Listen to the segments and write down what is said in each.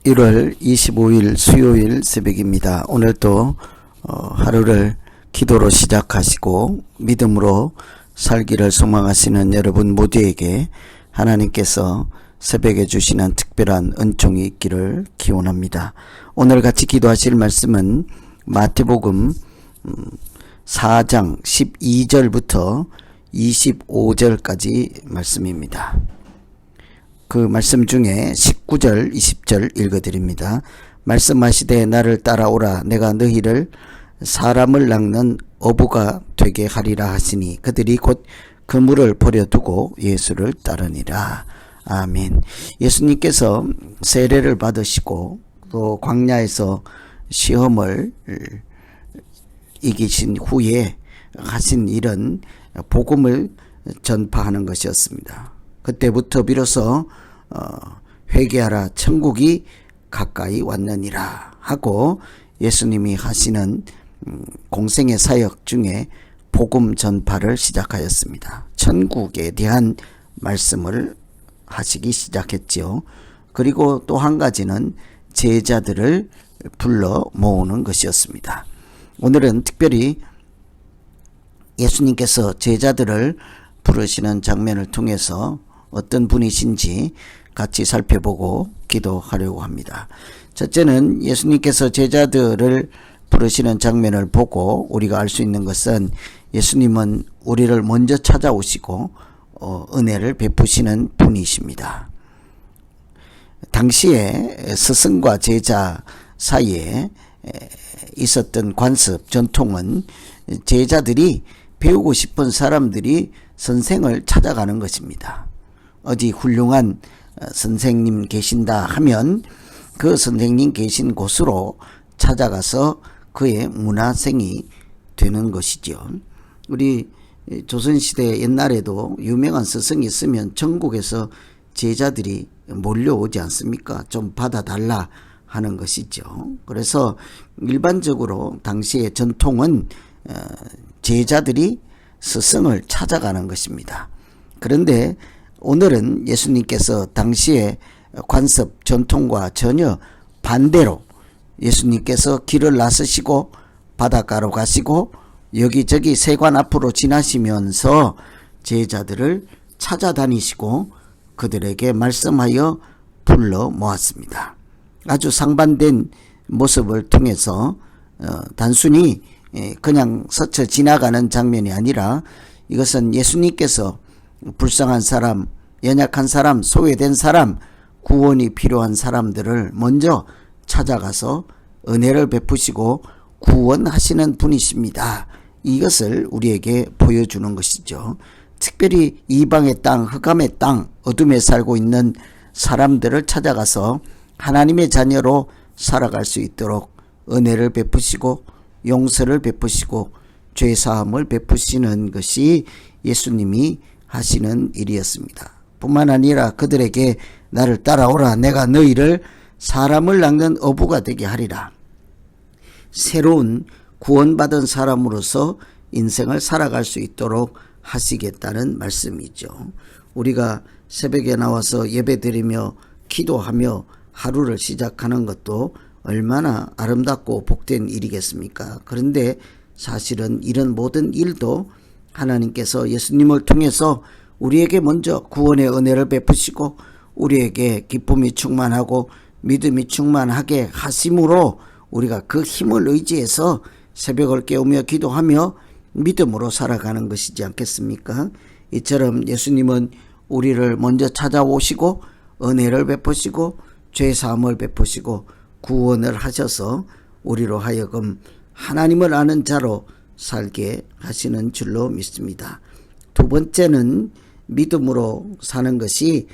1월 25일 수요일 새벽입니다. 오늘도 하루를 기도로 시작하시고 믿음으로 살기를 소망하시는 여러분 모두에게 하나님께서 새벽에 주시는 특별한 은총이 있기를 기원합니다. 오늘 같이 기도하실 말씀은 마태복음 4장 12절부터 25절까지 말씀입니다. 그 말씀 중에 19절 20절 읽어드립니다. 말씀하시되 나를 따라오라 내가 너희를 사람을 낚는 어부가 되게 하리라 하시니 그들이 곧 그물을 버려두고 예수를 따르니라. 아멘. 예수님께서 세례를 받으시고 또 광야에서 시험을 이기신 후에 하신 일은 복음을 전파하는 것이었습니다. 그때부터 비로소 회개하라 천국이 가까이 왔느니라 하고 예수님이 하시는 공생의 사역 중에 복음 전파를 시작하였습니다. 천국에 대한 말씀을 하시기 시작했지요. 그리고 또 한 가지는 제자들을 불러 모으는 것이었습니다. 오늘은 특별히 예수님께서 제자들을 부르시는 장면을 통해서 어떤 분이신지 같이 살펴보고 기도하려고 합니다. 첫째는 예수님께서 제자들을 부르시는 장면을 보고 우리가 알 수 있는 것은 예수님은 우리를 먼저 찾아오시고 은혜를 베푸시는 분이십니다. 당시에 스승과 제자 사이에 있었던 관습, 전통은 제자들이 배우고 싶은 사람들이 선생을 찾아가는 것입니다. 어디 훌륭한 선생님 계신다 하면 그 선생님 계신 곳으로 찾아가서 그의 문화생이 되는 것이죠. 우리 조선시대 옛날에도 유명한 스승이 있으면 전국에서 제자들이 몰려오지 않습니까? 좀 받아달라 하는 것이죠. 그래서 일반적으로 당시의 전통은 제자들이 스승을 찾아가는 것입니다. 그런데 오늘은 예수님께서 당시의 관습 전통과 전혀 반대로 예수님께서 길을 나서시고 바닷가로 가시고 여기저기 세관 앞으로 지나시면서 제자들을 찾아다니시고 그들에게 말씀하여 불러 모았습니다. 아주 상반된 모습을 통해서 단순히 그냥 스쳐 지나가는 장면이 아니라 이것은 예수님께서 불쌍한 사람, 연약한 사람, 소외된 사람, 구원이 필요한 사람들을 먼저 찾아가서 은혜를 베푸시고 구원하시는 분이십니다. 이것을 우리에게 보여주는 것이죠. 특별히 이방의 땅, 흑암의 땅, 어둠에 살고 있는 사람들을 찾아가서 하나님의 자녀로 살아갈 수 있도록 은혜를 베푸시고 용서를 베푸시고 죄사함을 베푸시는 것이 예수님이 하시는 일이었습니다. 뿐만 아니라 그들에게 나를 따라오라 내가 너희를 사람을 낚는 어부가 되게 하리라. 새로운 구원받은 사람으로서 인생을 살아갈 수 있도록 하시겠다는 말씀이죠. 우리가 새벽에 나와서 예배드리며 기도하며 하루를 시작하는 것도 얼마나 아름답고 복된 일이겠습니까? 그런데 사실은 이런 모든 일도 하나님께서 예수님을 통해서 우리에게 먼저 구원의 은혜를 베푸시고 우리에게 기쁨이 충만하고 믿음이 충만하게 하심으로 우리가 그 힘을 의지해서 새벽을 깨우며 기도하며 믿음으로 살아가는 것이지 않겠습니까? 이처럼 예수님은 우리를 먼저 찾아오시고 은혜를 베푸시고 죄사함을 베푸시고 구원을 하셔서 우리로 하여금 하나님을 아는 자로 살게 하시는 줄로 믿습니다. 두 번째는 믿음으로 사는 것이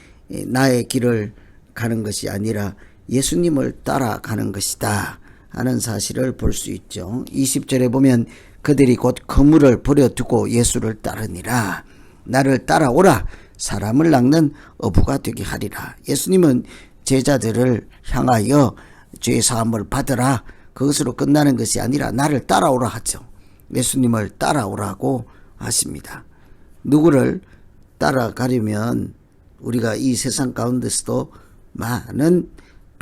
나의 길을 가는 것이 아니라 예수님을 따라가는 것이다 하는 사실을 볼 수 있죠. 20절에 보면 그들이 곧 그물을 버려두고 예수를 따르니라. 나를 따라오라 사람을 낚는 어부가 되게 하리라. 예수님은 제자들을 향하여 죄사함을 받으라 그것으로 끝나는 것이 아니라 나를 따라오라 하죠. 예수님을 따라오라고 하십니다. 누구를 따라가려면 우리가 이 세상 가운데서도 많은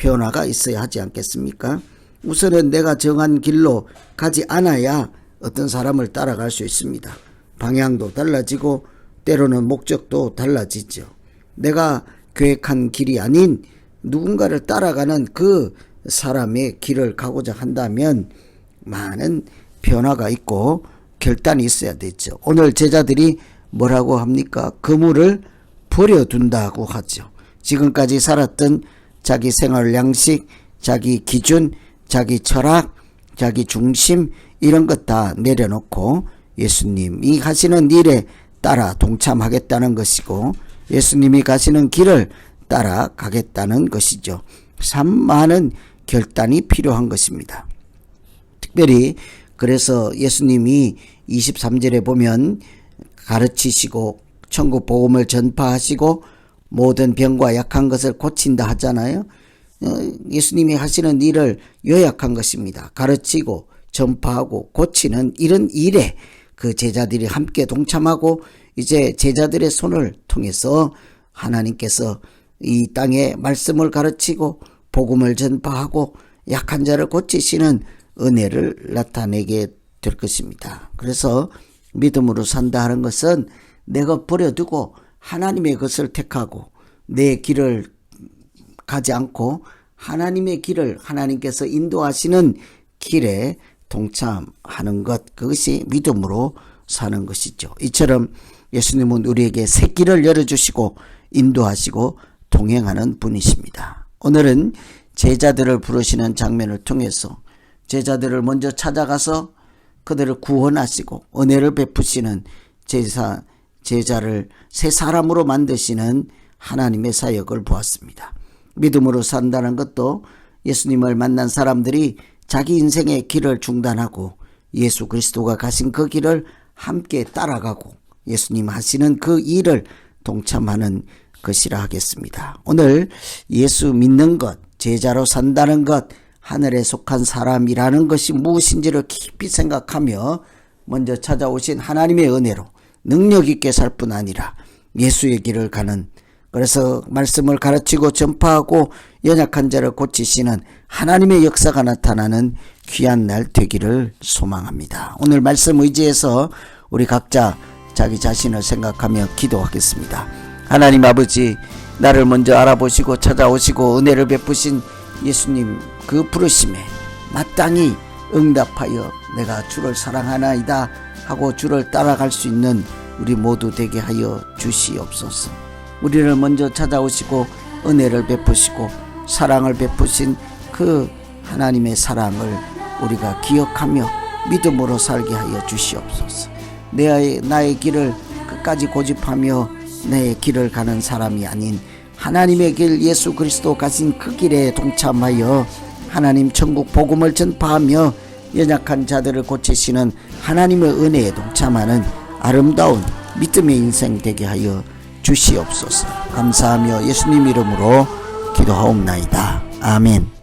변화가 있어야 하지 않겠습니까? 우선은 내가 정한 길로 가지 않아야 어떤 사람을 따라갈 수 있습니다. 방향도 달라지고 때로는 목적도 달라지죠. 내가 계획한 길이 아닌 누군가를 따라가는 그 사람의 길을 가고자 한다면 많은 변화가 있고 결단이 있어야 되죠. 오늘 제자들이 뭐라고 합니까? 그물을 버려둔다고 하죠. 지금까지 살았던 자기 생활 양식, 자기 기준, 자기 철학, 자기 중심 이런 것 다 내려놓고 예수님이 하시는 일에 따라 동참하겠다는 것이고 예수님이 가시는 길을 따라가겠다는 것이죠. 참 많은 결단이 필요한 것입니다. 특별히 그래서 예수님이 23절에 보면 가르치시고 천국 복음을 전파하시고 모든 병과 약한 것을 고친다 하잖아요. 예수님이 하시는 일을 요약한 것입니다. 가르치고 전파하고 고치는 이런 일에 그 제자들이 함께 동참하고 이제 제자들의 손을 통해서 하나님께서 이 땅에 말씀을 가르치고 복음을 전파하고 약한 자를 고치시는 은혜를 나타내게 될 것입니다. 그래서 믿음으로 산다 하는 것은 내가 버려두고 하나님의 것을 택하고 내 길을 가지 않고 하나님의 길을 하나님께서 인도하시는 길에 동참하는 것, 그것이 믿음으로 사는 것이죠. 이처럼 예수님은 우리에게 새 길을 열어주시고 인도하시고 동행하는 분이십니다. 오늘은 제자들을 부르시는 장면을 통해서 제자들을 먼저 찾아가서 그들을 구원하시고 은혜를 베푸시는 제자를 새 사람으로 만드시는 하나님의 사역을 보았습니다. 믿음으로 산다는 것도 예수님을 만난 사람들이 자기 인생의 길을 중단하고 예수 그리스도가 가신 그 길을 함께 따라가고 예수님 하시는 그 일을 동참하는 것이라 하겠습니다. 오늘 예수 믿는 것, 제자로 산다는 것, 하늘에 속한 사람이라는 것이 무엇인지를 깊이 생각하며 먼저 찾아오신 하나님의 은혜로 능력 있게 살 뿐 아니라 예수의 길을 가는, 그래서 말씀을 가르치고 전파하고 연약한 자를 고치시는 하나님의 역사가 나타나는 귀한 날 되기를 소망합니다. 오늘 말씀 의지해서 우리 각자 자기 자신을 생각하며 기도하겠습니다. 하나님 아버지, 나를 먼저 알아보시고 찾아오시고 은혜를 베푸신 예수님 그 부르심에 마땅히 응답하여 내가 주를 사랑하나이다 하고 주를 따라갈 수 있는 우리 모두 되게 하여 주시옵소서. 우리를 먼저 찾아오시고 은혜를 베푸시고 사랑을 베푸신 그 하나님의 사랑을 우리가 기억하며 믿음으로 살게 하여 주시옵소서. 나의 길을 끝까지 고집하며 내 길을 가는 사람이 아닌 하나님의 길 예수 그리스도 가신 그 길에 동참하여 하나님 천국 복음을 전파하며 연약한 자들을 고치시는 하나님의 은혜에 동참하는 아름다운 믿음의 인생 되게 하여 주시옵소서. 감사하며 예수님 이름으로 기도하옵나이다. 아멘.